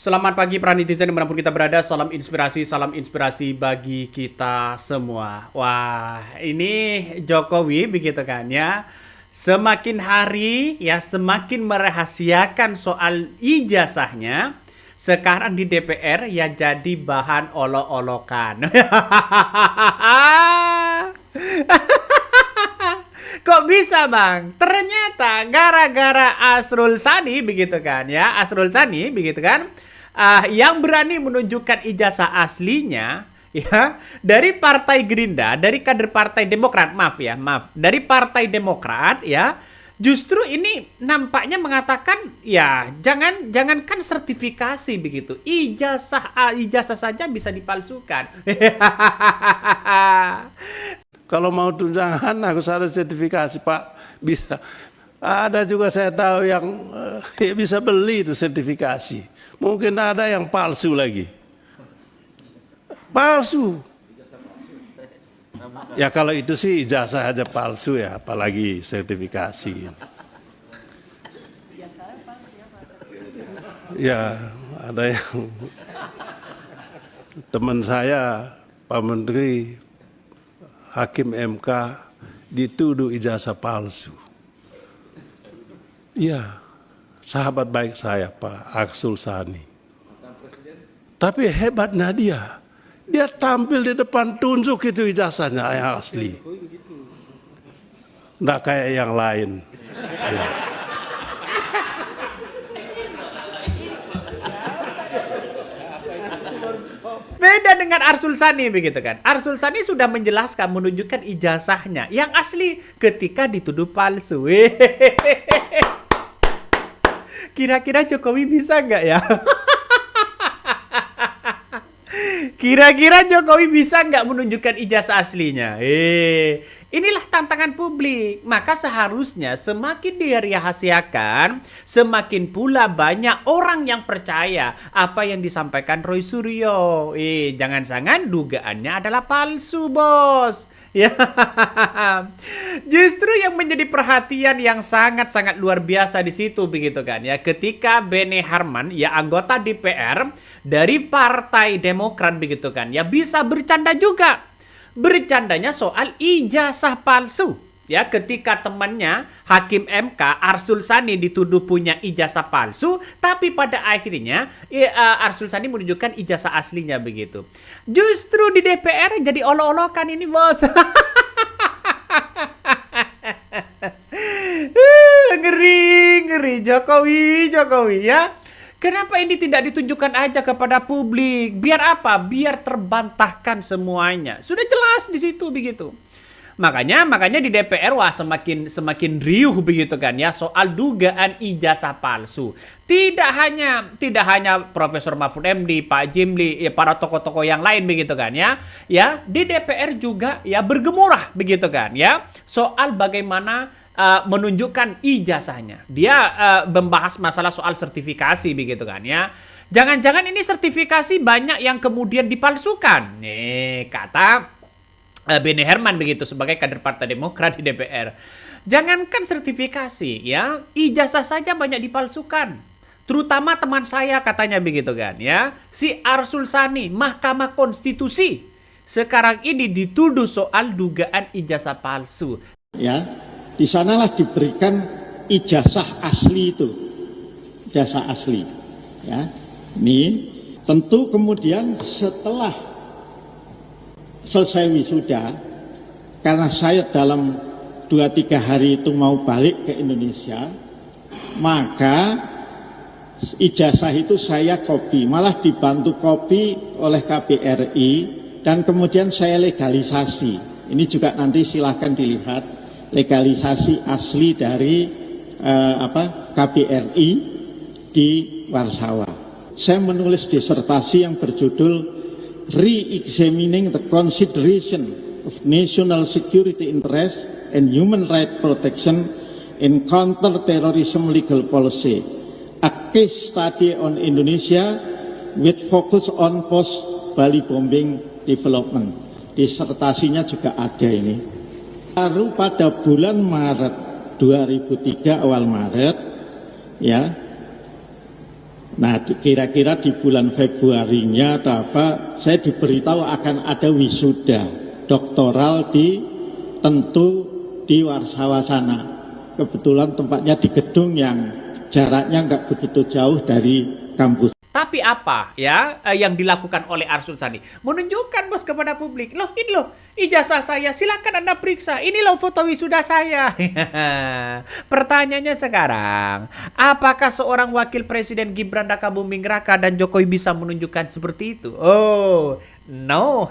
Selamat pagi para netizen dimanapun kita berada, salam inspirasi bagi kita semua. Wah, ini Jokowi begitu kan ya. Semakin hari ya semakin merahasiakan soal ijazahnya. Sekarang di DPR ya jadi bahan olok-olokan. Kok bisa bang? Ternyata gara-gara Asrul Sani begitu kan ya, Asrul Sani begitu kan, yang berani menunjukkan ijazah aslinya ya dari Partai Gerindra, dari kader Partai Demokrat, dari Partai Demokrat ya, justru ini nampaknya mengatakan ya jangankan sertifikasi begitu, ijazah saja bisa dipalsukan. Kalau mau tunjangan harus ada sertifikasi, Pak. Bisa. Ada juga saya tahu yang bisa beli itu sertifikasi. Mungkin ada yang palsu lagi. Palsu. Ya kalau itu sih ijazah aja palsu ya, apalagi sertifikasi. Ya, ada yang teman saya, Pak Menteri, Hakim MK dituduh ijazah palsu. Iya, sahabat baik saya Pak Arsul Sani. Tapi hebatnya dia tampil di depan tunjuk itu ijazahnya yang asli. Nggak kayak yang lain. Ya. Beda dengan Arsul Sani begitu kan. Arsul Sani sudah menjelaskan menunjukkan ijazahnya yang asli ketika dituduh palsu. Kira-kira Jokowi bisa nggak ya? Kira-kira Jokowi bisa nggak menunjukkan ijazah aslinya? Inilah tantangan publik. Maka seharusnya semakin dirahasiakan, semakin pula banyak orang yang percaya apa yang disampaikan Roy Suryo. Jangan-jangan dugaannya adalah palsu, bos. Ya, justru yang menjadi perhatian yang sangat-sangat luar biasa di situ begitu kan ya. Ketika Beni Harman ya anggota DPR dari Partai Demokrat begitu kan ya bisa bercanda juga. Bercandanya soal ijazah palsu. Ya, ketika temannya Hakim MK Arsul Sani dituduh punya ijazah palsu, tapi pada akhirnya Arsul Sani menunjukkan ijazah aslinya begitu. Justru di DPR jadi olok-olokan ini, bos. Ngeri Jokowi ya. Kenapa ini tidak ditunjukkan aja kepada publik? Biar apa? Biar terbantahkan semuanya. Sudah jelas di situ begitu. Makanya di DPR wah semakin riuh begitu kan ya soal dugaan ijazah palsu. Tidak hanya Profesor Mahfud MD, Pak Jimli, ya para tokoh-tokoh yang lain begitu kan ya. Ya, di DPR juga ya bergemuruh begitu kan ya soal bagaimana menunjukkan ijazahnya. Dia membahas masalah soal sertifikasi begitu kan ya. Jangan-jangan ini sertifikasi banyak yang kemudian dipalsukan. Nih, kata Beni Herman begitu sebagai kader Partai Demokrat di DPR. Jangankan sertifikasi ya, ijazah saja banyak dipalsukan. Terutama teman saya katanya begitu kan ya. Si Arsul Sani, Mahkamah Konstitusi sekarang ini dituduh soal dugaan ijazah palsu. Ya, di sanalah diberikan ijazah asli itu, ijazah asli. Ya, ini tentu kemudian setelah selesai wisuda, karena saya dalam 2-3 hari itu mau balik ke Indonesia, maka ijazah itu saya copy, malah dibantu copy oleh KBRI dan kemudian saya legalisasi. Ini juga nanti silahkan dilihat legalisasi asli dari KBRI di Warsawa. Saya menulis disertasi yang berjudul Re-examining the Consideration of National Security Interest and Human Rights Protection in Counter-Terrorism Legal Policy, a case study on Indonesia with focus on post-Bali bombing development. Disertasinya juga ada ini. Baru pada bulan Maret 2003, awal Maret ya, Nah, kira-kira di bulan Februarinya atau apa, saya diberitahu akan ada wisuda doktoral di Warsawa sana. Kebetulan tempatnya di gedung yang jaraknya nggak begitu jauh dari kampus. Tapi apa ya yang dilakukan oleh Arsul Sani? Menunjukkan bos kepada publik. Loh ini loh ijazah saya, silakan Anda periksa. Ini loh foto wisuda saya. Pertanyaannya sekarang, apakah seorang wakil presiden Gibran Rakabuming Raka dan Jokowi bisa menunjukkan seperti itu? Oh, no.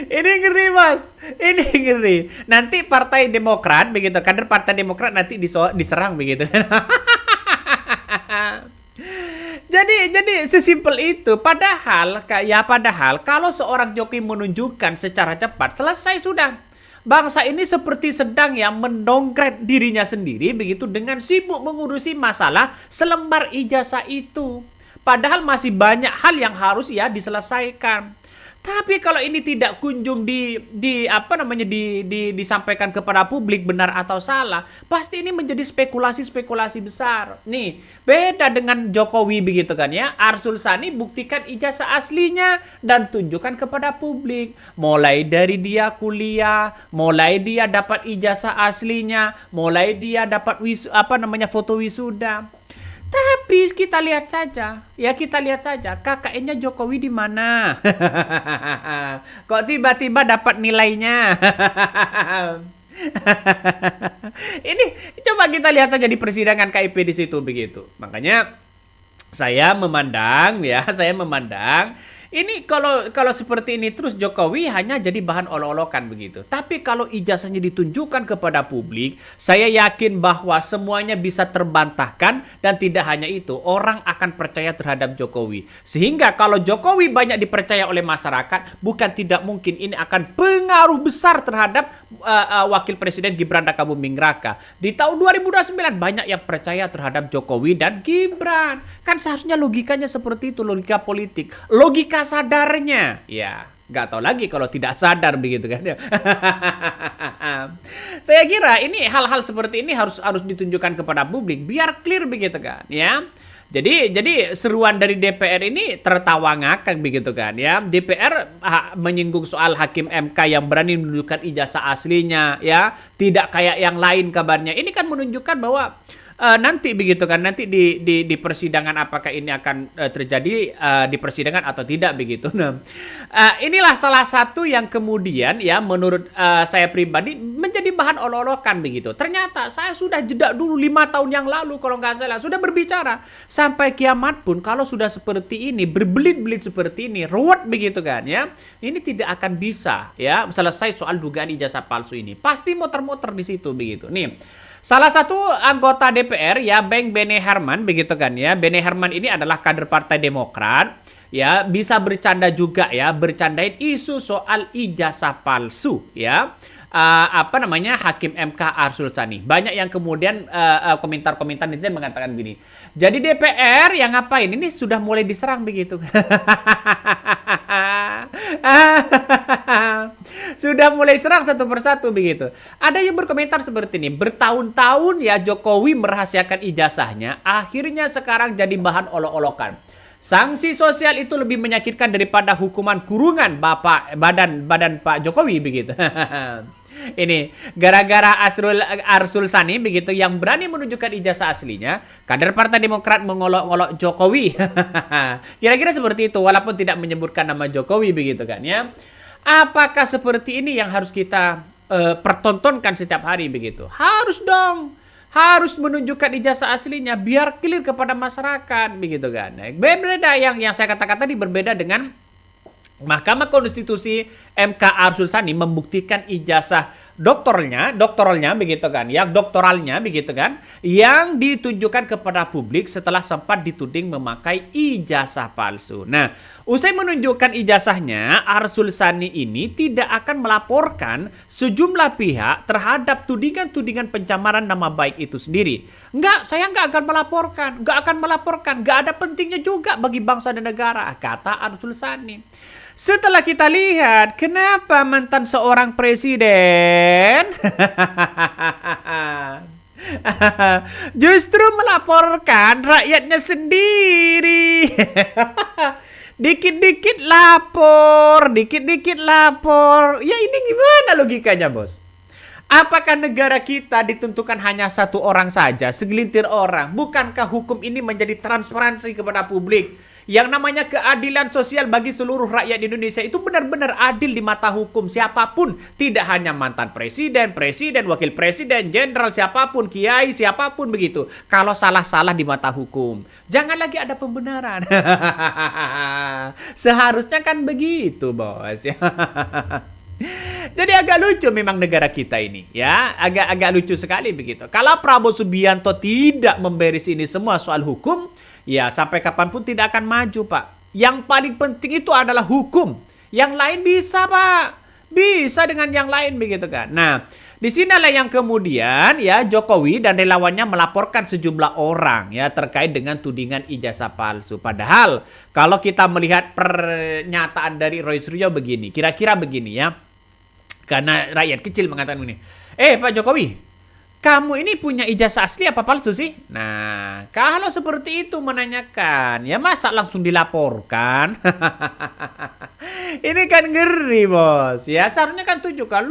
Ini ngeri mas, ini ngeri. Nanti Partai Demokrat begitu, kader Partai Demokrat nanti diserang begitu. Jadi sesimpel itu. Padahal kalau seorang Jokowi menunjukkan secara cepat, selesai sudah. Bangsa ini seperti sedang ya mendongkret dirinya sendiri begitu dengan sibuk mengurusi masalah selembar ijazah itu. Padahal masih banyak hal yang harus ya diselesaikan. Tapi kalau ini tidak kunjung disampaikan kepada publik benar atau salah, pasti ini menjadi spekulasi-spekulasi besar. Nih, beda dengan Jokowi begitu kan ya. Arsul Sani buktikan ijazah aslinya dan tunjukkan kepada publik. Mulai dari dia kuliah, mulai dia dapat ijazah aslinya, mulai dia dapat foto wisuda. Tapi kita lihat saja KKN-nya Jokowi di mana? Kok tiba-tiba dapat nilainya? Ini coba kita lihat saja di persidangan KIP di situ begitu. Makanya saya memandang ini kalau seperti ini terus Jokowi hanya jadi bahan olok-olokan begitu. Tapi kalau ijazahnya ditunjukkan kepada publik, saya yakin bahwa semuanya bisa terbantahkan dan tidak hanya itu, orang akan percaya terhadap Jokowi. Sehingga kalau Jokowi banyak dipercaya oleh masyarakat, bukan tidak mungkin ini akan pengaruh besar terhadap Wakil Presiden Gibran Rakabuming Raka. Di tahun 2029 banyak yang percaya terhadap Jokowi dan Gibran. Kan seharusnya logikanya seperti itu, logika politik. Logika sadarnya, ya nggak tahu lagi kalau tidak sadar begitu kan ya. Saya kira ini hal-hal seperti ini harus ditunjukkan kepada publik biar clear begitu kan ya. Jadi seruan dari DPR ini tertawa ngakak begitu kan ya. DPR menyinggung soal hakim MK yang berani menunjukkan ijazah aslinya ya, tidak kayak yang lain kabarnya. Ini kan menunjukkan bahwa nanti begitu kan, nanti di persidangan apakah ini akan terjadi di persidangan atau tidak begitu. Nah, inilah salah satu yang kemudian ya menurut saya pribadi menjadi bahan olok-olokan begitu. Ternyata saya sudah jeda dulu 5 tahun yang lalu kalau nggak salah sudah berbicara sampai kiamat pun kalau sudah seperti ini berbelit-belit seperti ini ruwet begitu kan ya. Ini tidak akan bisa ya selesai soal dugaan ijazah palsu ini. Pasti muter-muter di situ begitu. Nih. Salah satu anggota DPR ya Bene Herman begitu kan ya. Bene Herman ini adalah kader Partai Demokrat ya, bisa bercanda juga ya, bercandain isu soal ijazah palsu ya. Hakim MK Arsul Sani. Banyak yang kemudian komentar-komentar netizen mengatakan begini. Jadi DPR yang ngapain? Ini sudah mulai diserang begitu. Sudah mulai serang satu persatu begitu. Ada yang berkomentar seperti ini. Bertahun-tahun ya Jokowi merahasiakan ijazahnya, akhirnya sekarang jadi bahan olok-olokan. Sanksi sosial itu lebih menyakitkan daripada hukuman kurungan badan Pak Jokowi begitu. Ini gara-gara Arsul Sani begitu yang berani menunjukkan ijazah aslinya, kader Partai Demokrat mengolok-olok Jokowi. Kira-kira seperti itu walaupun tidak menyebutkan nama Jokowi begitu kan ya. Apakah seperti ini yang harus kita pertontonkan setiap hari begitu? Harus dong. Harus menunjukkan ijazah aslinya biar clear kepada masyarakat begitu kan. Berbeda yang saya katakan tadi berbeda dengan Mahkamah Konstitusi MK Arsul Sani membuktikan ijazah doktoralnya begitu kan, doktoralnya begitu kan, yang ditunjukkan kepada publik setelah sempat dituding memakai ijazah palsu. Nah, usai menunjukkan ijazahnya, Arsul Sani ini tidak akan melaporkan sejumlah pihak terhadap tudingan-tudingan pencemaran nama baik itu sendiri. Saya nggak akan melaporkan, nggak ada pentingnya juga bagi bangsa dan negara, kata Arsul Sani. Setelah kita lihat kenapa mantan seorang presiden Justru melaporkan rakyatnya sendiri. Dikit-dikit lapor, dikit-dikit lapor. Ya ini gimana logikanya, bos? Apakah negara kita ditentukan hanya satu orang saja, segelintir orang? Bukankah hukum ini menjadi transparansi kepada publik? Yang namanya keadilan sosial bagi seluruh rakyat Indonesia itu benar-benar adil di mata hukum siapapun. Tidak hanya mantan presiden, wakil presiden, jenderal, siapapun, kiai, siapapun begitu. Kalau salah-salah di mata hukum, jangan lagi ada pembenaran. Seharusnya kan begitu, bos. Jadi agak lucu memang negara kita ini, ya. Agak lucu sekali begitu. Kalau Prabowo Subianto tidak memberes ini semua soal hukum, ya sampai kapanpun tidak akan maju, Pak. Yang paling penting itu adalah hukum. Yang lain bisa, Pak. Bisa dengan yang lain begitu kan. Nah, di sinilah yang kemudian ya Jokowi dan relawannya melaporkan sejumlah orang ya terkait dengan tudingan ijazah palsu. Padahal kalau kita melihat pernyataan dari Roy Suryo begini, kira-kira begini ya. Karena rakyat kecil mengatakan begini, Pak Jokowi, kamu ini punya ijazah asli apa palsu sih? Nah, kalau seperti itu menanyakan, ya masa langsung dilaporkan? Ini kan ngeri, bos. Ya, seharusnya kan tunjukkan,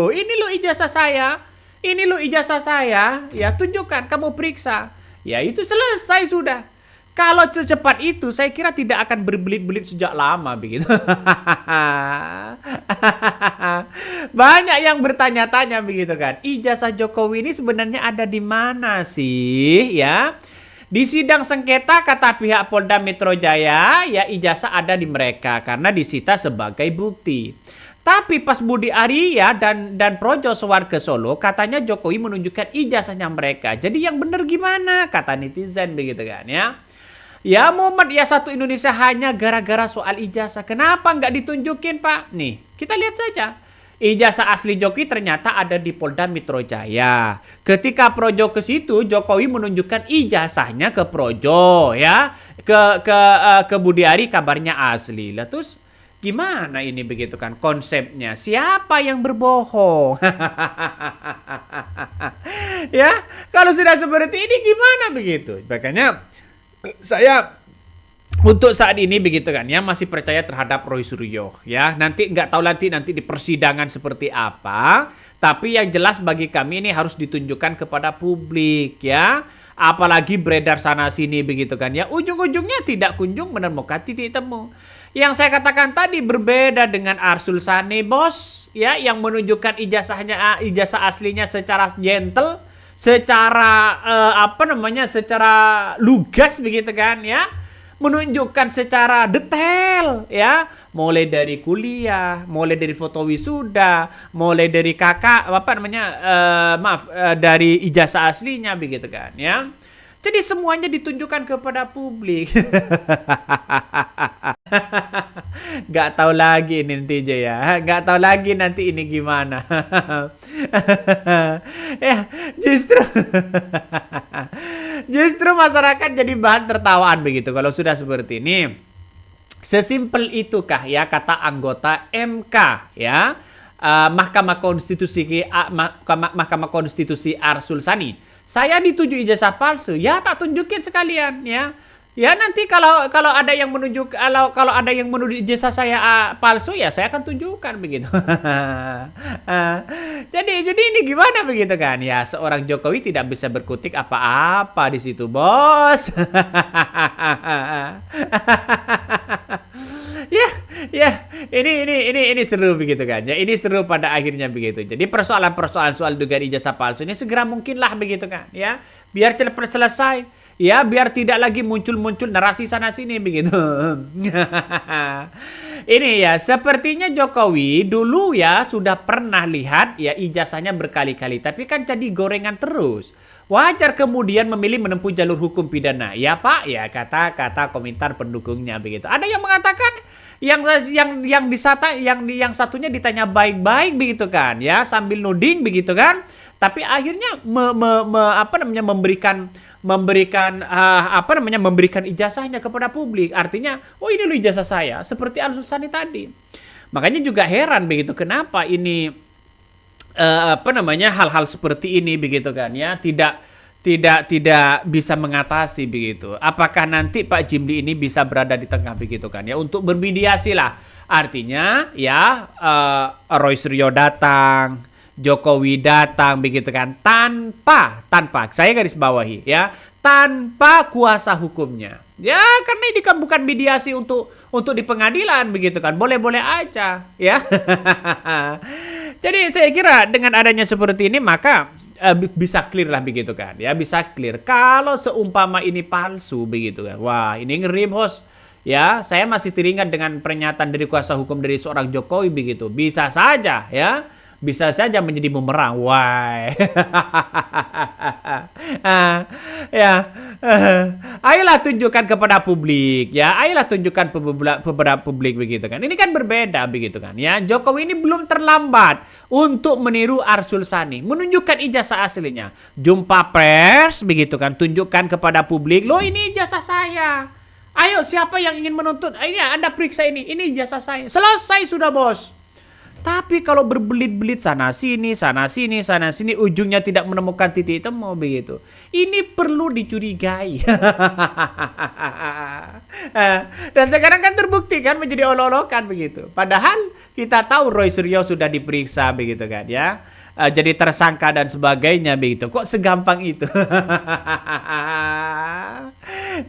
ini lo ijazah saya. Ini lo ijazah saya. Ya, tunjukkan, kamu periksa. Ya, itu selesai sudah. Kalau secepat itu, saya kira tidak akan berbelit-belit sejak lama begitu. Banyak yang bertanya-tanya begitu kan. Ijazah Jokowi ini sebenarnya ada di mana sih, ya? Di sidang sengketa kata pihak Polda Metro Jaya, ya ijazah ada di mereka karena disita sebagai bukti. Tapi pas Budi Arya dan Projo Sewar ke Solo, katanya Jokowi menunjukkan ijazahnya mereka. Jadi yang benar gimana? Kata netizen begitu kan, ya. Ya Muhammad ya satu Indonesia hanya gara-gara soal ijazah. Kenapa nggak ditunjukin, Pak? Nih, kita lihat saja. Ijazah asli Jokowi ternyata ada di Polda Metro Jaya. Ketika Projo ke situ, Jokowi menunjukkan ijazahnya ke Projo, ya. Ke Budi Ari kabarnya asli. Lah terus gimana ini begitu kan konsepnya? Siapa yang berbohong? Ya, kalau sudah seperti ini gimana begitu? Makanya saya untuk saat ini begitu kan ya masih percaya terhadap Roy Suryo ya. Nanti nggak tahu nanti di persidangan seperti apa, tapi yang jelas bagi kami ini harus ditunjukkan kepada publik ya. Apalagi beredar sana sini begitu kan ya. Ujung-ujungnya tidak kunjung menemukan titik temu. Yang saya katakan tadi berbeda dengan Arsul Sani, bos, ya yang menunjukkan ijazah aslinya secara gentle, secara secara lugas begitu kan ya, menunjukkan secara detail ya, mulai dari kuliah, mulai dari foto wisuda, mulai dari dari ijazah aslinya begitu kan ya. Jadi semuanya ditunjukkan kepada publik. Gak tahu lagi nanti aja ya. Gak tahu lagi nanti ini gimana. Ya, justru masyarakat jadi bahan tertawaan begitu kalau sudah seperti ini. Sesimpel itukah ya kata anggota MK ya, Mahkamah Konstitusi Arsul Sani. Saya dituju ijazah palsu, ya tak tunjukin sekalian ya. Ya nanti kalau ada yang menunjuk kalau ada yang menuduh ijazah saya palsu ya saya akan tunjukkan begitu. Jadi ini gimana begitu kan? Ya seorang Jokowi tidak bisa berkutik apa-apa di situ, bos. Ya, ini seru begitu kan. Ya, ini seru pada akhirnya begitu. Jadi persoalan soal dugaan ijazah palsu ini segera mungkinlah begitu kan, ya. Biar cepat selesai. Ya, biar tidak lagi muncul narasi sana sini begitu. Ini ya, sepertinya Jokowi dulu ya sudah pernah lihat ya ijazahnya berkali-kali, tapi kan jadi gorengan terus. Wajar kemudian memilih menempuh jalur hukum pidana. Ya Pak, ya kata komentar pendukungnya begitu. Ada yang mengatakan yang satunya ditanya baik-baik begitu kan, ya sambil nuding begitu kan. Tapi akhirnya memberikan ijazahnya kepada publik. Artinya, oh ini loh ijazah saya, seperti Arsul Sani tadi. Makanya juga heran begitu kenapa ini hal-hal seperti ini begitu kan ya, tidak bisa mengatasi begitu. Apakah nanti Pak Jimli ini bisa berada di tengah begitu kan ya, untuk bermediasi lah. Artinya ya Roy Suryo datang, Jokowi datang begitu kan, tanpa saya garis bawahi ya, tanpa kuasa hukumnya. Ya karena ini kan bukan mediasi untuk di pengadilan begitu kan, boleh-boleh aja ya. Jadi saya kira dengan adanya seperti ini maka bisa clear lah begitu kan ya, bisa clear. Kalau seumpama ini palsu begitu kan, wah ini ngeri bos. Ya, saya masih teringat dengan pernyataan dari kuasa hukum dari seorang Jokowi begitu. Bisa saja ya, bisa saja menjadi bumerang. Wah. Ya. Ayolah tunjukkan kepada publik ya. Ayolah tunjukkan kepada publik begitu kan. Ini kan berbeda begitu kan ya. Jokowi ini belum terlambat untuk meniru Arsul Sani, menunjukkan ijazah aslinya. Jumpa pers begitu kan, tunjukkan kepada publik, "Loh, ini ijazah saya. Ayo siapa yang ingin menuntut? Ini Anda periksa ini ijazah saya." Selesai sudah bos. Tapi kalau berbelit-belit sana sini, ujungnya tidak menemukan titik temu begitu. Ini perlu dicurigai. Dan sekarang kan terbukti kan menjadi olok-olokan begitu. Padahal kita tahu Roy Suryo sudah diperiksa begitu kan ya. Jadi tersangka dan sebagainya begitu. Kok segampang itu?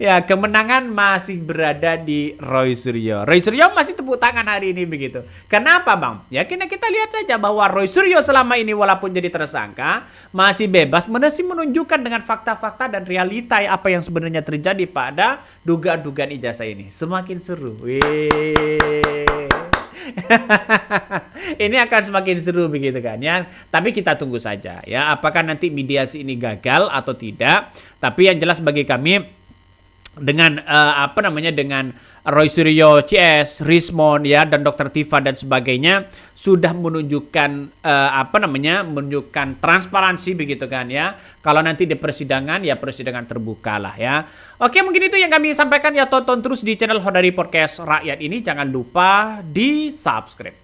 Ya, kemenangan masih berada di Roy Suryo. Roy Suryo masih tepuk tangan hari ini begitu. Kenapa bang? Ya kita lihat saja bahwa Roy Suryo selama ini walaupun jadi tersangka masih bebas, masih menunjukkan dengan fakta-fakta dan realita apa yang sebenarnya terjadi pada dugaan-dugaan ijazah ini. Semakin seru. Ini akan semakin seru begitu kan ya. Tapi kita tunggu saja ya, apakah nanti mediasi ini gagal atau tidak. Tapi yang jelas bagi kami dengan dengan Roy Suryo CS, Rismond ya dan Dr. Tifa dan sebagainya sudah menunjukkan menunjukkan transparansi begitu kan ya. Kalau nanti di persidangan ya persidangan terbuka lah ya. Oke, mungkin itu yang kami sampaikan ya. Tonton terus di channel Hodari Podcast Rakyat ini, jangan lupa di subscribe.